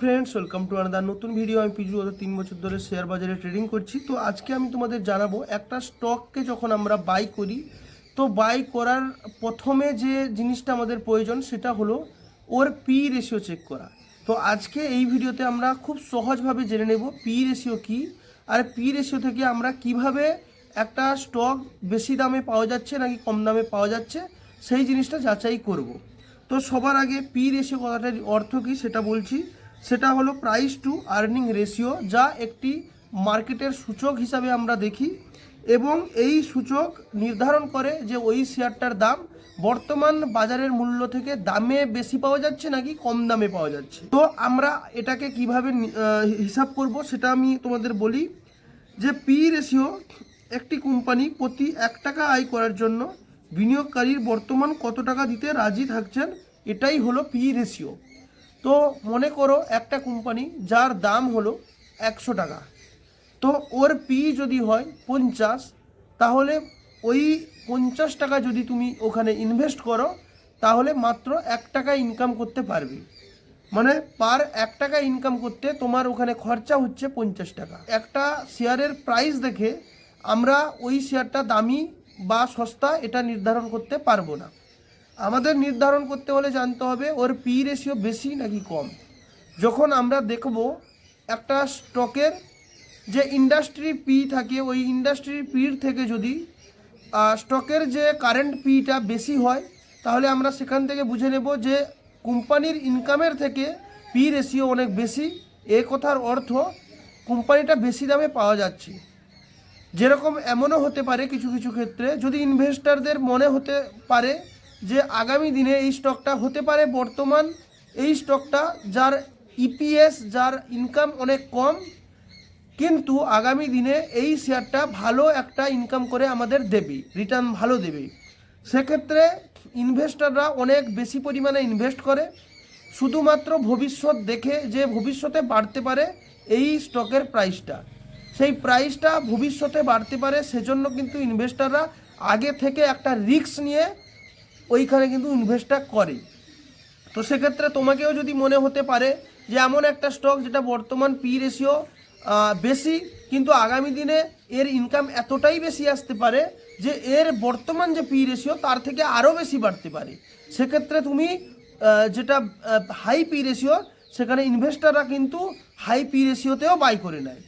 Friends, welcome to another নতুন video. আমি পিজু গত 3 বছর ধরে শেয়ার বাজারে ট্রেডিং করছি। তো আজকে আমি তোমাদের জানাবো একটা স্টককে যখন আমরা বাই করি, তো বাই করার প্রথমে যে জিনিসটা আমাদের প্রয়োজন সেটা হলো ওর পি রেশিও চেক করা। তো আজকে এই ভিডিওতে আমরা খুব সহজভাবে জেনে নেব পি রেশিও কী, আর পি রেশিও থেকে আমরা কিভাবে একটা স্টক বেশি দামে পাওয়া যাচ্ছে নাকি কম দামে পাওয়া যাচ্ছে সেই জিনিসটা যাচাই করব। তো সবার আগে পি রেশিও কথাটার অর্থ কী সেটা বলছি। সেটা হলো প্রাইস টু আর্নিং রেশিও, যা একটি মার্কেটের সূচক হিসাবে আমরা দেখি, এবং এই সূচক নির্ধারণ করে যে ওই শেয়ারটার দাম বর্তমান বাজারের মূল্য থেকে দামে বেশি পাওয়া যাচ্ছে নাকি কম দামে পাওয়া যাচ্ছে। তো আমরা এটাকে কিভাবে হিসাব করব সেটা আমি তোমাদের বলি। যে পি রেশিও একটি কোম্পানি প্রতি 1 টাকা আয় করার জন্য বিনিয়োগকারীর বর্তমান কত টাকা দিতে রাজি থাকছেন, এটাই হলো পি রেশিও। তো মনে করো একটা কোম্পানি যার দাম হলো 100 টাকা, তো ওর পি যদি হয় 50, তাহলে ওই 50 টাকা যদি তুমি ওখানে ইনভেস্ট করো তাহলে মাত্র 1 টাকা ইনকাম করতে পারবে। মানে পার 1 টাকা ইনকাম করতে তোমার ওখানে খরচা হচ্ছে 50 টাকা। একটা শেয়ারের প্রাইস দেখে আমরা ওই শেয়ারটা দামি বা সস্তা এটা নির্ধারণ করতে পারবো না। আমাদের নির্ধারণ করতে হলে জানতে হবে ওর পি রেশিও বেশি নাকি কম। যখন আমরা দেখব একটা স্টকের যে ইন্ডাস্ট্রি পি থাকে, ওই ইন্ডাস্ট্রি পির থেকে যদি স্টকের যে কারেন্ট পিটা বেশি হয়, তাহলে আমরা সেখান থেকে বুঝে নেব যে কোম্পানির ইনকামের থেকে পি রেশিও অনেক বেশি। এ কথার অর্থ কোম্পানিটা বেশি দামে পাওয়া যাচ্ছে। যেরকম এমনও হতে পারে কিছু কিছু ক্ষেত্রে, যদি ইনভেস্টারদের মনে হতে পারে যে আগামী দিনে এই স্টকটা হতে পারে বর্তমান এই স্টকটা যার ইপিএস, যার ইনকাম অনেক কম, কিন্তু আগামী দিনে এই শেয়ারটা ভালো একটা ইনকাম করে আমাদের দেবে, রিটার্ন ভালো দেবে। সেক্ষেত্রে ইনভেস্টররা অনেক বেশি পরিমাণে ইনভেস্ট করে শুধুমাত্র ভবিষ্যৎ দেখে, যে ভবিষ্যতে বাড়তে পারে এই স্টকের প্রাইসটা, সেই প্রাইসটা ভবিষ্যতে বাড়তে পারে, সেজন্য কিন্তু ইনভেস্টররা আগে থেকে একটা রিস্ক নিয়ে ওইখানে কিন্তু ইনভেস্টটা করে। তো সেক্ষেত্রে তোমাকেও যদি মনে হতে পারে যে এমন একটা স্টক যেটা বর্তমান পি রেশিও বেশি, কিন্তু আগামী দিনে এর ইনকাম এতটাই বেশি আসতে পারে যে এর বর্তমান যে পি রেশিও তার থেকে আরও বেশি বাড়তে পারে, সেক্ষেত্রে তুমি যেটা হাই পি রেশিও, সেখানে ইনভেস্টাররা কিন্তু হাই পি রেশিওতেও বাই করে নেয়।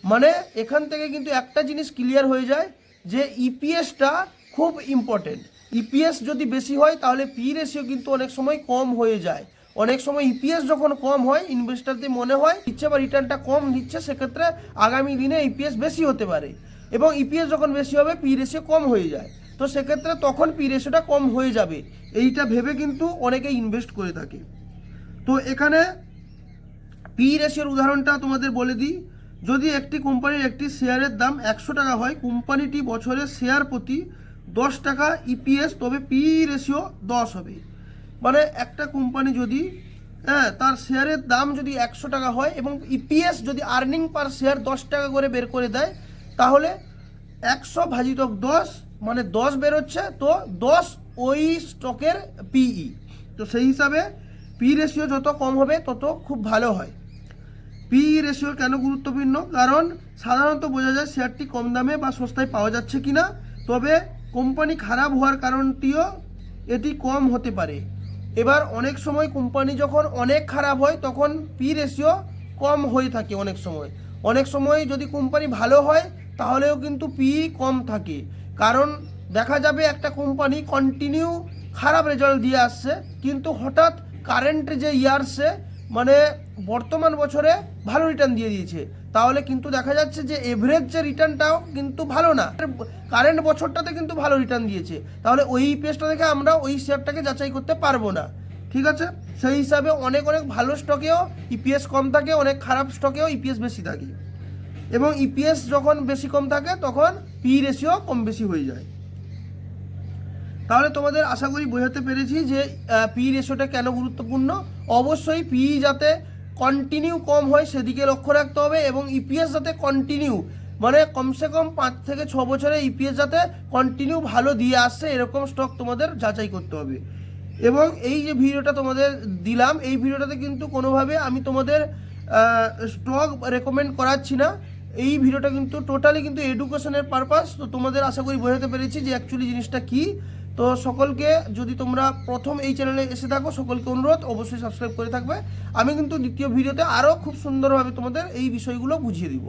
মানে এখান থেকে কিন্তু একটা জিনিস ক্লিয়ার হয়ে যায় যে ইপিএসটা খুব ইম্পর্টেন্ট। ইপিএস যদি বেশি হয় তাহলে পি রেশিও কিন্তু অনেক সময় কম হয়ে যায়। অনেক সময় ইপিএস যখন কম হয়, ইনভেস্টারদের মনে হয় দিচ্ছে বা রিটার্নটা কম দিচ্ছে, সেক্ষেত্রে আগামী দিনে ইপিএস বেশি হতে পারে, এবং ইপিএস যখন বেশি হবে পি রেশিও কম হয়ে যায়। তো সেক্ষেত্রে তখন পি রেশিওটা কম হয়ে যাবে, এইটা ভেবে কিন্তু অনেকে ইনভেস্ট করে থাকে। তো এখানে পি রেশিওর উদাহরণটা তোমাদের বলে দিই। যদি একটি কোম্পানির একটি শেয়ারের দাম 100 টাকা হয়, কোম্পানিটি বছরে শেয়ার প্রতি 10 টাকা ইপিএস, তবে পি রেশিও 10 হবে। মানে একটা কোম্পানি যদি তার শেয়ারের দাম যদি 100 টাকা হয় এবং ইপিএস যদি আর্নিং পার শেয়ার 10 টাকা করে বের করে দেয়, তাহলে 100 ভাজিতক 10 মানে 10 বেরোচ্ছে, তো 10 ওই স্টকের পিই। তো সেই হিসাবে পি রেশিও যত কম হবে তত খুব ভালো হয়। পি রেশিও কেন গুরুত্বপূর্ণ? কারণ সাধারণত বোঝা যায় শেয়ারটি কম দামে বা সস্তায় পাওয়া যাচ্ছে কিনা, তবে কোম্পানি খারাপ হওয়ার কারণটিও এটি কম হতে পারে। এবার অনেক সময় কোম্পানি যখন অনেক খারাপ হয় তখন পি রেশিও কম হয়ে থাকে। অনেক সময় যদি কোম্পানি ভালো হয় তাহলেও কিন্তু পি কম থাকে, কারণ দেখা যাবে একটা কোম্পানি কন্টিনিউ খারাপ রেজাল্ট দিয়ে আসছে, কিন্তু হঠাৎ কারেন্ট যে ইয়ার্সে মানে বর্তমান বছরে ভালো রিটার্ন দিয়ে দিয়েছে, তাহলে কিন্তু দেখা যাচ্ছে যে এভারেজ যে রিটার্নটাও কিন্তু ভালো না, কারেন্ট বছরটাতে কিন্তু ভালো রিটার্ন দিয়েছে, তাহলে ওই ইপিএসটা দেখে আমরা ওই শেয়ারটাকে যাচাই করতে পারবো না। ঠিক আছে, সেই হিসাবে অনেক ভালো স্টকেও ইপিএস কম থাকে, অনেক খারাপ স্টকেও ইপিএস বেশি থাকে, এবং ইপিএস যখন বেশি কম থাকে তখন পি রেশিও কম বেশি হয়ে যায়। তাহলে তোমাদের আশা করি বোঝাতে পেরেছি যে পি রেশিওটা কেন গুরুত্বপূর্ণ। অবশ্যই পি যাতে কন্টিনিউ কম হয় সেদিকে লক্ষ্য রাখতে হবে, এবং ইপিএস যাতে কন্টিনিউ মানে কমসে কম 5 থেকে 6 বছরে ইপিএস যাতে কন্টিনিউ ভালো দিয়ে আসছে এরকম স্টক তোমাদের যাচাই করতে হবে। এবং এই যে ভিডিওটা তোমাদের দিলাম, এই ভিডিওটাতে কিন্তু কোনোভাবে আমি তোমাদের স্টক রেকমেন্ড করাচ্ছি না। এই ভিডিওটা কিন্তু টোটালি কিন্তু এডুকেশনের পারপাস। তো তোমাদের আশা করি বোঝাতে পেরেছি যে অ্যাকচুয়ালি জিনিসটা কি। তো সকলকে, যদি তোমরা প্রথম এই চ্যানেলে এসে থাকো, সকলকে অনুরোধ অবশ্যই সাবস্ক্রাইব করে থাকবে। আমি কিন্তু দ্বিতীয় ভিডিওতে আরও খুব সুন্দরভাবে তোমাদের এই বিষয়গুলো বুঝিয়ে দিব।